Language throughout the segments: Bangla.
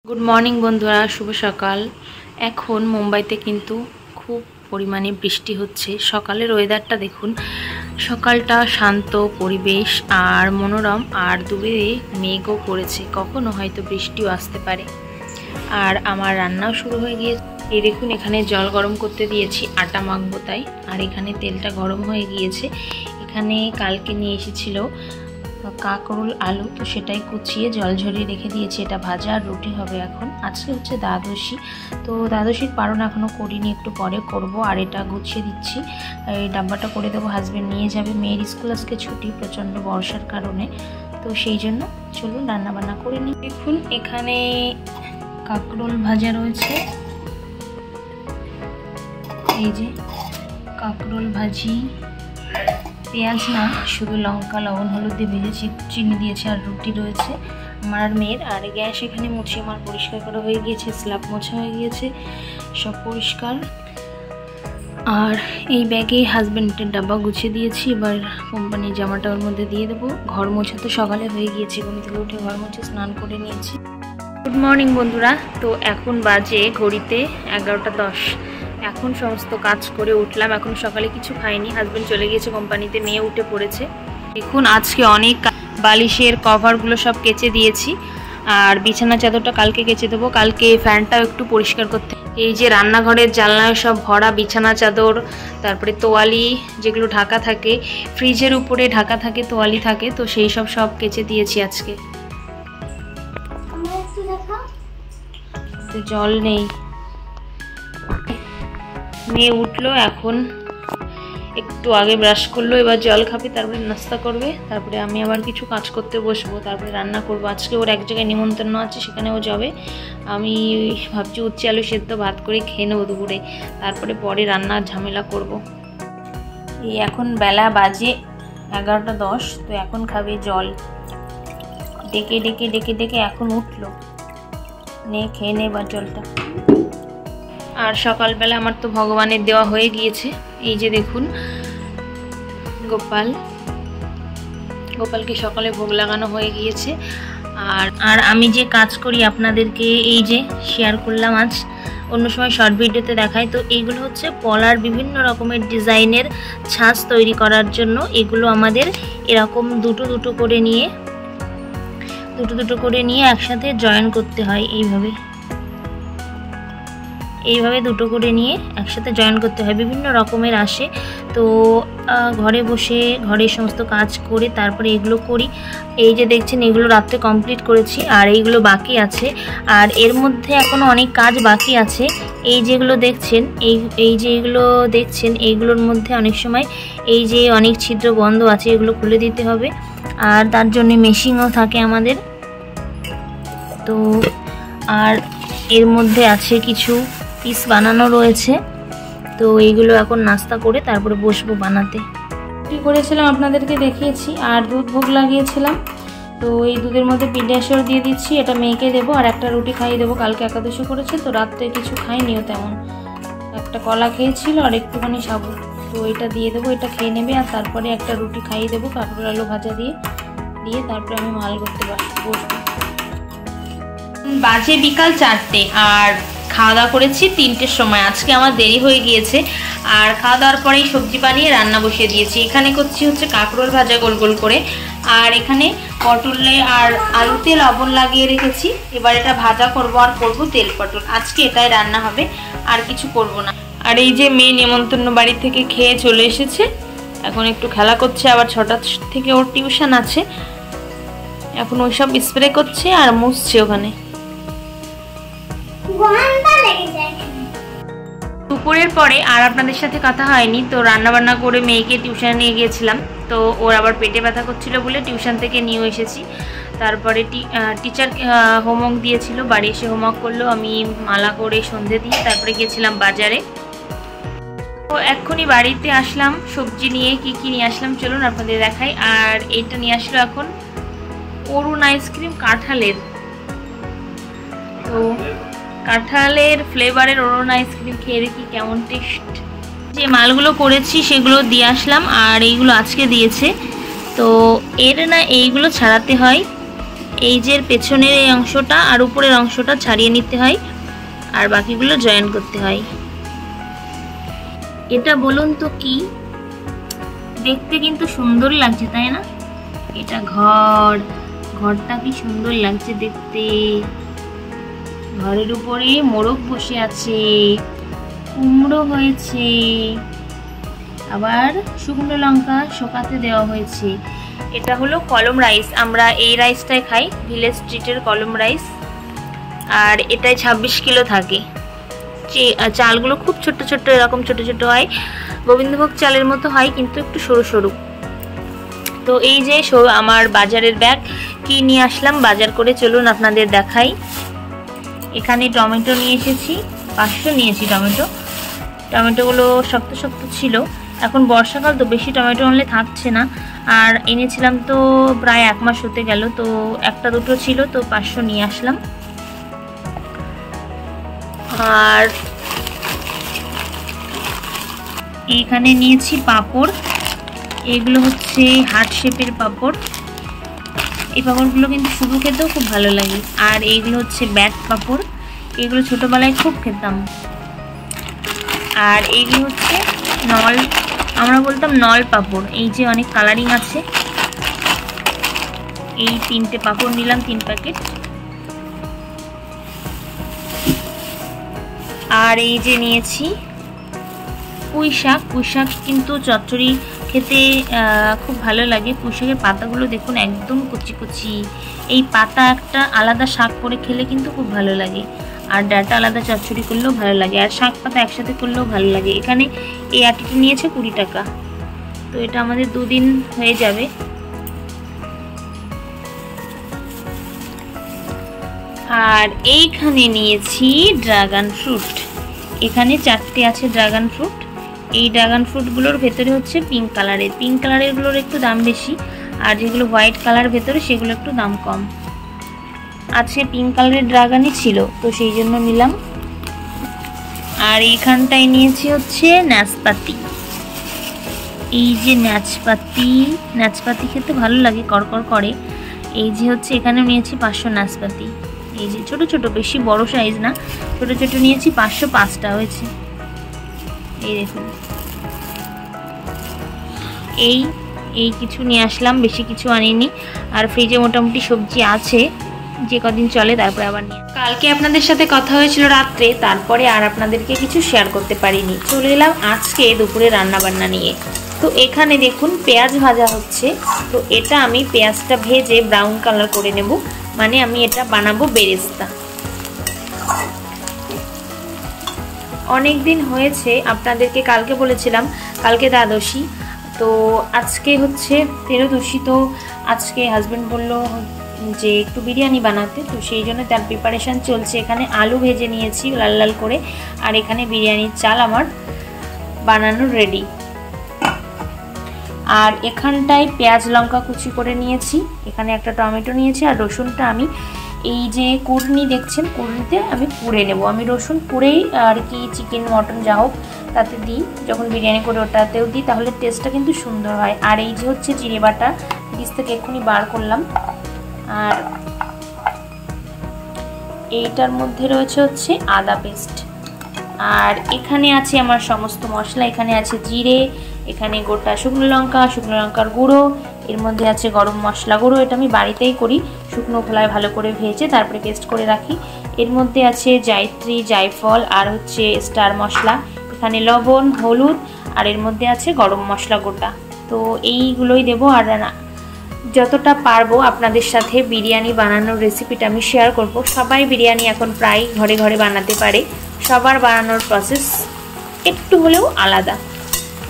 গুড মর্নিং বন্ধুরা, শুভ সকাল। এখন মুম্বাইতে কিন্তু খুব পরিমাণে বৃষ্টি হচ্ছে। সকালের ওয়েদারটা দেখুন, সকালটা শান্ত পরিবেশ আর মনোরম, আর দূরে মেঘও পড়েছে, কখনো হয়তো বৃষ্টিও আসতে পারে। আর আমার রান্নাও শুরু হয়ে গিয়েছে। এই দেখুন, এখানে জল গরম করতে দিয়েছি, আটা মাখবো তাই। আর এখানে তেলটা গরম হয়ে গিয়েছে। এখানে কালকে নিয়ে এসেছিল কাঁকরোল আলু, তো সেটাই কুচিয়ে জল ঝরিয়ে রেখে দিয়েছি। এটা ভাজা আর রুটি হবে এখন। আজকে হচ্ছে দ্বাদশী, তো দ্বাদশীর পালন এখনও করিনি, একটু পরে করব। আর এটা গুছিয়ে দিচ্ছি, এই ডাব্বাটা করে দেবো, হাজব্যান্ড নিয়ে যাবে। মেয়ের স্কুল আজকে ছুটি প্রচণ্ড বর্ষার কারণে, তো সেই জন্য চলুন রান্না বান্না করে নিই। দেখুন, এখানে কাঁকরোল ভাজা রয়েছে, এই যে কাঁকরোল ভাজি, পেঁয়াজ না, শুধু লঙ্কা লবণ হলুদ দিয়ে ভেজেছি, চিনি দিয়েছি। আর রুটি রয়েছে আমার আর মেয়ের। আর গ্যাস এখানে মুছে আমার পরিষ্কার করা হয়ে গিয়েছে, স্ল্যাব মোছা হয়ে গিয়েছে, সব পরিষ্কার। আর এই ব্যাগে হাজব্যান্ডের ডাব্বা গুছিয়ে দিয়েছি, এবার কোম্পানির জামাটা ওর মধ্যে দিয়ে দেবো। ঘর মোছা তো সকালে হয়ে গিয়েছে, ঘুম থেকে উঠে ঘর মুছে স্নান করে নিয়েছি। গুড মর্নিং বন্ধুরা, তো এখন বাজে ঘড়িতে 11টা 10। এখন সমস্ত কাজ করে উঠলাম, এখন সকালে কিছু খাইনি, হাজব্যান্ড চলে গিয়েছে কোম্পানিতে, মেয়ে উঠে পড়েছে। দেখুন, আজকে অনেক বালিশের কভারগুলো সব কেচে দিয়েছি, আর বিছানা চাদরটা কালকে কেচে দেবো। কালকে ফ্যানটাও একটু পরিষ্কার করতে। এই যে রান্নাঘরের জানলায় সব ভরা বিছানা চাদর, তারপরে তোয়ালি যেগুলো ঢাকা থাকে, ফ্রিজের উপরে ঢাকা থাকে, তোয়ালি থাকে, তো সেই সব কেচে দিয়েছি আজকে। জল নেই, মেয়ে উঠলো, এখন একটু আগে ব্রাশ করলো, এবার জল খাবে, তারপরে নাস্তা করবে, তারপরে আমি আবার কিছু কাজ করতে বসবো, তারপরে রান্না করবো। আজকে ওর এক জায়গায় নিমন্ত্রণ আছে, সেখানে ও যাবে। আমি ভাবছি উচ্ছে আলু সেদ্ধ ভাত করে খেয়ে নেবো দুপুরে, তারপরে পরে রান্নার ঝামেলা করব। এই এখন বেলা বাজে 11টা 10, তো এখন খাবে জল। ডেকে ডেকে ডেকে ডেকে এখন উঠলো, নে খেয়ে নে বা জলটা। আর সকালবেলা আমার তো ভগবানের দেওয়া হয়ে গিয়েছে। এই যে দেখুন, গোপালকে সকালে ভোগ লাগানো হয়ে গিয়েছে। আর আমি যে কাজ করি আপনাদেরকে এই যে শেয়ার করলাম আজ, অন্য সময় শর্ট ভিডিওতে দেখাই। তো এইগুলো হচ্ছে পলার বিভিন্ন রকমের ডিজাইনের ছাঁচ তৈরি করার জন্য। এগুলো আমাদের এরকম দুটো দুটো করে নিয়ে একসাথে জয়েন করতে হয়। এইভাবে দুটো করে নিয়ে একসাথে জয়েন করতে হয়। বিভিন্ন রকমের আসে, তো ঘরে বসে ঘরের সমস্ত কাজ করে তারপরে এগুলো করি। এই যে দেখছেন, এগুলো রাত্রে কমপ্লিট করেছি, আর এইগুলো বাকি আছে। আর এর মধ্যে এখনও অনেক কাজ বাকি আছে। এই যেগুলো দেখছেন, এগুলো দেখছেন, এইগুলোর মধ্যে অনেক সময় এই যে অনেক ছিদ্র বন্ধ আছে, এগুলো খুলে দিতে হবে। আর তার জন্য মেশিনও থাকে আমাদের। তো আর এর মধ্যে আছে কিছু পিস বানানো রয়েছে, তো এইগুলো এখন নাস্তা করে তারপরে বসবো বানাতে। রুটি করেছিলাম, আপনাদেরকে দেখিয়েছি, আর দুধ ভোগ লাগিয়েছিলাম। তো এই দুধের মধ্যে পিডিয়াশিওর দিয়ে দিচ্ছি, এটা মেয়েকে দেবো, আর একটা রুটি খাইয়ে দেবো। কালকে একাদশী করেছে, তো রাত্রে কিছু খাইনিও তেমন, একটা কলা খেয়েছিল আর একটুখানি সাবু, তো এটা দিয়ে দেবো, এটা খেয়ে নেবে। আর তারপরে একটা রুটি খাইয়ে দেবো কাঁকরোল আলু ভাজা দিয়ে তারপরে আমি মাল করতে বসবো। বাজে বিকাল 4টে, আর খাওয়া দাওয়া করেছি 3টের সময়। আজকে আমার দেরি হয়ে গিয়েছে, আর খাওয়া দাওয়ার পরেই সবজি বানিয়ে রান্না বসিয়ে দিয়েছি। এখানে করছি হচ্ছে কাঁকরোল ভাজা গোল গোল করে, আর এখানে পটলে আর আলুতে লবণ লাগিয়ে রেখেছি। এবার এটা ভাজা করব, আর করব তেল পটল। আজকে এটাই রান্না হবে, আর কিছু করব না। আর এই যে মেয়ে নেমন্তন্ন বাড়ি থেকে খেয়ে চলে এসেছে, এখন একটু খেলা করছে। আবার 6টা থেকে ওর টিউশন আছে, এখন ওইসব স্প্রে করছে আর মুছছে ওখানে। দুপুরের পরে আর আপনাদের সাথে কথা হয়নি, তো রান্না বান্না করে মেয়েকে টিউশনে নিয়ে গিয়েছিলাম। তো ওর আবার পেটে ব্যথা করছিল বলে টিউশন থেকে নিয়ে এসেছি। তারপরে টিচার হোমওয়ার্ক দিয়েছিল, বাড়ি এসে হোমওয়ার্ক করলো, আমি মালা করে সন্ধে দিয়ে তারপরে গিয়েছিলাম বাজারে। তো এক্ষুনি বাড়িতে আসলাম সবজি নিয়ে। কি নিয়ে আসলাম চলুন আপনাদের দেখাই। আর এইটা নিয়ে আসলো এখন অরুণ আইসক্রিম, কাঁঠালের। তো কাঁঠালের ফ্লেভারের অরুণ আইসক্রিম খেয়ে দেখি কেমন টেস্ট। যে মালগুলো করেছি সেগুলো দিয়ে আসলাম, আর এইগুলো আজকে দিয়েছে। তো এইগুলো ছাড়াতে হয়, এই যে পেছনের এই অংশটা আর উপরের অংশটা ছাড়িয়ে নিতে হয়, আর বাকিগুলো জয়েন করতে হয়। এটা বলুন তো কি, দেখতে কিন্তু সুন্দর লাগছে তাই না? এটা ঘরটা কি সুন্দর লাগছে দেখতে। ঘরের উপরে মোরগ বসে আছে, কুমড়ো হয়েছে, আবার শুকনো লঙ্কা শোকাতে দেওয়া হয়েছে। এটা হলো কলম রাইস, আমরা এই রাইসটাই খাই, ভিলেজ স্ট্রিটের কলম রাইস। আর এটাই 26 কিলো থাকে। চালগুলো খুব ছোট ছোট, এরকম ছোট ছোট হয়, গোবিন্দভোগ চালের মতো হয় কিন্তু একটু সরু সরু। তো এই যে আমার বাজারের ব্যাগ কি নিয়ে আসলাম বাজার করে, চলুন আপনাদের দেখাই। এখানে টমেটো নিয়ে এসেছি, 500 নিয়েছি টমেটোগুলো শক্ত শক্ত ছিল। এখন বর্ষাকাল তো বেশি টমেটো আনলে থাকছে না, আর এনেছিলাম তো প্রায় 1 মাস হতে গেল, তো একটা দুটো ছিল, তো 500 নিয়ে আসলাম। আর এখানে নিয়েছি পাঁপড়, এগুলো হচ্ছে হার্ট শেপের পাঁপড়। এই পাঁপড়গুলো কিন্তু শুধু খেতেও খুব ভালো লাগে। আর এইগুলো হচ্ছে ব্যাট পাঁপড়, এগুলো ছোটোবেলায় খুব খেতাম। আর এইগুলো হচ্ছে আমরা বলতাম নল পাঁপড়। এই যে অনেক কালারিং আছে। এই 3টে পাঁপড় নিলাম, 3 প্যাকেট। আর এই যে নিয়েছি পুঁই শাক কিন্তু চচ্চড়ি খেতে খুব ভালো লাগে। পুঁই শাকের পাতাগুলো দেখুন একদম কচি কচি। এই পাতা একটা আলাদা শাক করে খেলে কিন্তু খুব ভালো লাগে, আর ডাঁটা আলাদা চচ্চড়ি করলেও ভালো লাগে, আর শাক পাতা একসাথে করলেও ভালো লাগে। এখানে এই আটিটি নিয়েছে 20 টাকা, তো এটা আমাদের 2 দিন হয়ে যাবে। আর এইখানে নিয়েছি ড্রাগন ফ্রুট, এখানে 4টে আছে ড্রাগন ফ্রুট। এই ড্রাগন ফ্রুটগুলোর ভেতরে হচ্ছে পিঙ্ক কালারেরগুলোর একটু দাম বেশি, আর যেগুলো হোয়াইট কালার ভেতরে সেগুলো একটু দাম কম। আজকে পিঙ্ক কালারের ড্রাগনই ছিল, তো সেই জন্য নিলাম। আর এইখানটায় নিয়েছি হচ্ছে নাশপাতি। এই যে নাশপাতি খেতে ভালো লাগে, করকর করে। এই যে হচ্ছে এখানেও নিয়েছি 500 নাশপাতি। এই যে ছোট ছোট, বেশি বড় সাইজ না, ছোট ছোট নিয়েছি, 505টা হয়েছে। এই দেখুন, এই কিছু নিয়ে আসলাম, বেশি কিছু আনিনি। আর ফ্রিজে মোটামুটি সবজি আছে, যে কদিন চলে, তারপরে আবার নিয়ে। কালকে আপনাদের সাথে কথা হয়েছিল রাত্রে, তারপরে আর আপনাদেরকে কিছু শেয়ার করতে পারিনি। চলে এলাম আজকে দুপুরে রান্না বান্না নিয়ে। তো এখানে দেখুন পেঁয়াজ ভাজা হচ্ছে, তো এটা আমি পেঁয়াজটা ভেজে ব্রাউন কালার করে নেব, মানে আমি এটা বানাবো বেরেস্তা। অনেক দিন হয়েছে, আপনাদেরকে কালকে বলেছিলাম কালকে দ্বাদশী, তো আজকে হচ্ছে 13দশী। তো আজকে হাজব্যান্ড বলল যে একটু বিরিয়ানি বানাতে, তো সেই জন্য তার প্রিপারেশান চলছে। এখানে আলু ভেজে নিয়েছি লাল লাল করে, আর এখানে বিরিয়ানির চাল আমার বানানো রেডি। আর এখানটায় পেঁয়াজ লঙ্কা কুচি করে নিয়েছি, এখানে একটা টমেটো নিয়েছি, আর রসুনটা আমি এই যে কুড়নি দেখছেন, কুড়নিতে আমি পুড়ে নেব। আমি রসুন পুড়েই আর কি চিকেন মটন যা হোক তাতে দিই, যখন বিরিয়ানি করে ওটাতেও দিই, তাহলে টেস্টটা কিন্তু সুন্দর হয়। আর এই যে হচ্ছে জিরে বাটা, ফ্রিজ থেকে এক্ষুনি বার করলাম। আর এইটার মধ্যে রয়েছে হচ্ছে আদা পেস্ট। আর এখানে আছে আমার সমস্ত মশলা, এখানে আছে জিরে, এখানে গোটা শুকনো লঙ্কার গুঁড়ো, এর মধ্যে আছে গরম মশলা গুঁড়ো, এটা আমি বাড়িতেই করি, শুকনো খোলায় ভালো করে ভেজে তারপরে পেস্ট করে রাখি। এর মধ্যে আছে জায়ত্রী, জায়ফল, আর হচ্ছে স্টার মশলা, এখানে লবণ, হলুদ, আর এর মধ্যে আছে গরম মশলা গোটা। তো এইগুলোই দেবো। আর যতটা পারবো আপনাদের সাথে বিরিয়ানি বানানোর রেসিপিটা আমি শেয়ার করব। সবাই বিরিয়ানি এখন প্রায় ঘরে ঘরে বানাতে পারে, সবার বানানোর প্রসেস একটু হলেও আলাদা,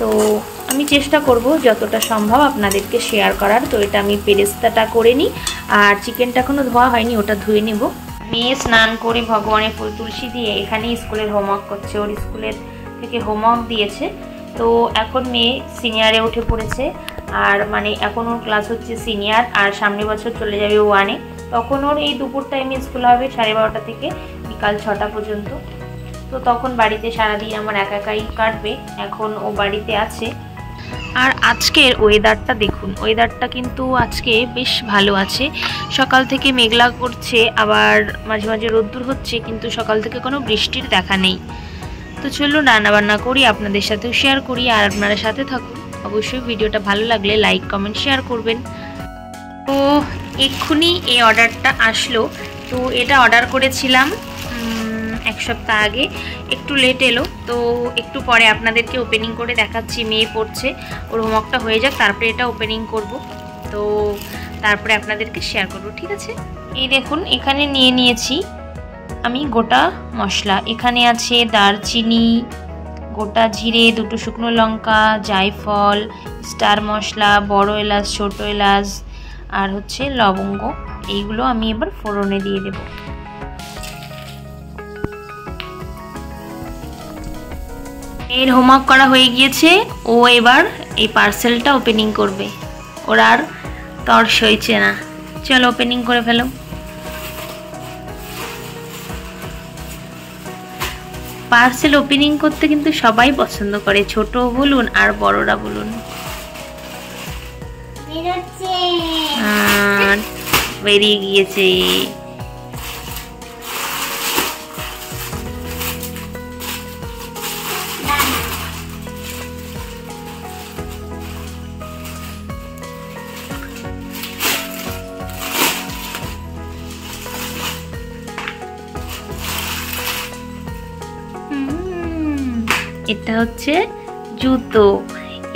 তো আমি চেষ্টা করব যতটা সম্ভব আপনাদেরকে শেয়ার করার। তো এটা আমি পেরেস্তাটা করে নিই, আর চিকেনটা এখনও ধোয়া হয়নি, ওটা ধুয়ে নেব। মেয়ে স্নান করে ভগবানের ফুল তুলসী দিয়ে এখানে স্কুলের হোমওয়ার্ক করছে, ওর স্কুলের থেকে হোমওয়ার্ক দিয়েছে। তো এখন মেয়ে সিনিয়রে উঠে পড়েছে, আর মানে এখন ওর ক্লাস হচ্ছে সিনিয়র, আর সামনের বছর চলে যাবে 1-এ। তখন ওর এই দুপুর টাইমে স্কুল হবে 12:30 থেকে বিকাল 6টা পর্যন্ত। তো তখন বাড়িতে সারাদিন আমার একাই কাটবে, এখন ও বাড়িতে আছে। আর আজকের ওয়েদারটা দেখুন, ওয়েদারটা কিন্তু আজকে বেশ ভালো আছে। সকাল থেকে মেঘলা করছে, আবার মাঝে মাঝে রোদ্দুর হচ্ছে, কিন্তু সকাল থেকে কোনো বৃষ্টির দেখা নেই। তো চলুন রান্নাবান্না করি, আপনাদের সাথেও শেয়ার করি, আর আপনারা সাথে থাকুন। অবশ্যই ভিডিওটা ভালো লাগলে লাইক কমেন্ট শেয়ার করবেন। তো এক্ষুনি এই অর্ডারটা আসলো। তো এটা অর্ডার করেছিলাম এক সপ্তাহ আগে, একটু লেট এলো। তো একটু পরে আপনাদেরকে ওপেনিং করে দেখাচ্ছি। মেয়ে পড়ছে, ওর হোমওয়ার্কটা হয়ে যাক, তারপরে এটা ওপেনিং করব। তো তারপরে আপনাদেরকে শেয়ার করব, ঠিক আছে? এই দেখুন, এখানে নিয়ে নিয়েছি আমি গোটা মশলা। এখানে আছে দারচিনি, গোটা জিরে, 2টো শুকনো লঙ্কা, জায়ফল, স্টার মশলা, বড় এলাচ, ছোট এলাচ, আর হচ্ছে লবঙ্গ। এইগুলো আমি এবার ফোড়নে দিয়ে দেব। এর হোমওয়ার্ক করা হয়ে গিয়েছে, ও এবার এই পার্সেলটা ওপেনিং করবে। ওর আর তর সইছে না, চলো ওপেনিং করে ফেলো। পার্সেল ওপেনিং করতে কিন্তু সবাই পছন্দ করে, ছোট বলুন আর বড়রা বলুন। বেরিয়ে গিয়েছে। এটা হচ্ছে জুতো।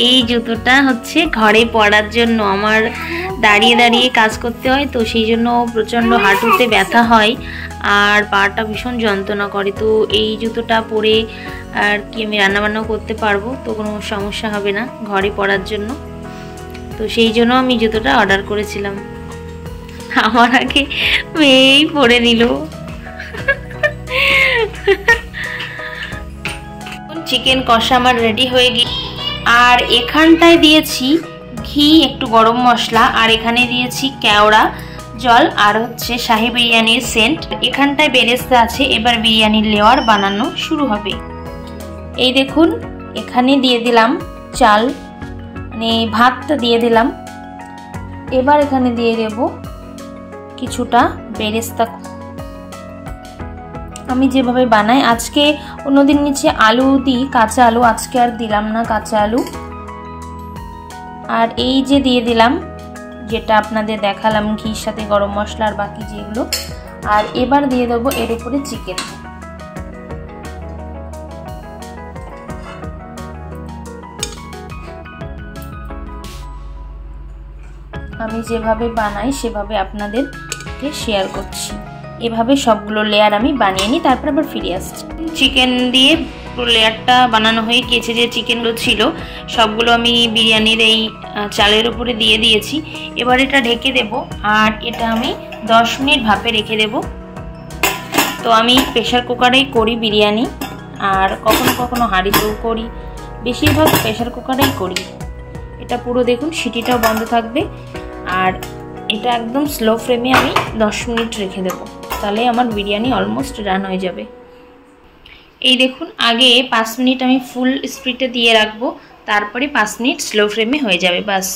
এই জুতোটা হচ্ছে ঘরে পরার জন্য। আমার দাঁড়িয়ে দাঁড়িয়ে কাজ করতে হয়, তো সেই জন্য প্রচণ্ড হাঁটুতে ব্যথা হয় আর পাটা ভীষণ যন্ত্রণা করে। তো এই জুতোটা পরে আর কি আমি রান্নাবান্নাও করতে পারবো, তো কোনো সমস্যা হবে না ঘরে পরার জন্য। তো সেই জন্য আমি জুতোটা অর্ডার করেছিলাম। আমার আগে মেয়েই পরে নিল। চিকেন কষা আমার রেডি হয়ে গিয়ে, আর এখানটায় দিয়েছি ঘি, একটু গরম মশলা, আর এখানে দিয়েছি কেওড়া জল, আর হচ্ছে শাহি বিরিয়ানির সেন্ট। এখানটায় বেরেস্তা আছে, এবার বিরিয়ানির লেয়ার বানানো শুরু হবে। এই দেখুন, এখানে দিয়ে দিলাম চাল, মানে ভাতটা দিয়ে দিলাম। এবার এখানে দিয়ে দেব কিছুটা বেরেস্তা। আমি যেভাবে বানাই, আজকে অন্যদিন নিচে আলু দিই, কাঁচা আলু, আজকে আর দিলাম না কাঁচা আলু। আর এই যে দিয়ে দিলাম, যেটা আপনাদের দেখালাম ঘির সাথে গরম মশলা আর বাকি যেগুলো। আর এবার দিয়ে দেবো এর উপরে চিকেন। আমি যেভাবে বানাই সেভাবে আপনাদেরকে শেয়ার করছি। এভাবে সবগুলো লেয়ার আমি বানিয়ে নিই, তারপর আবার ফিরে আসছি। চিকেন দিয়ে পুরো লেয়ারটা বানানো হয়ে গিয়েছে। যে চিকেনগুলো ছিল সবগুলো আমি বিরিয়ানির এই চালের উপরে দিয়ে দিয়েছি। এবার এটা ঢেকে দেব, আর এটা আমি 10 মিনিট ভাপে রেখে দেব। তো আমি প্রেশার কুকারেই করি বিরিয়ানি, আর কখনো কখনো হাঁড়িতেও করি, বেশিরভাগ প্রেশার কুকারেই করি। এটা পুরো দেখুন সিটিটাও বন্ধ থাকবে, আর এটা একদম স্লো ফ্লেমে আমি 10 মিনিট রেখে দেবো, তাহলে আমার বিরিয়ানি অলমোস্ট রান হয়ে যাবে। এই দেখুন, আগে 5 মিনিট আমি ফুল স্পিডে দিয়ে রাখবো, তারপরে 5 মিনিট স্লো ফ্লেমে হয়ে যাবে। বাস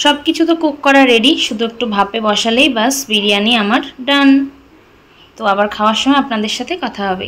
সব কিছু তো কুক করা রেডি, শুধু একটু ভাপে বসালেই বাস বিরিয়ানি আমার ডান। তো আবার খাওয়ার সময় আপনাদের সাথে কথা হবে।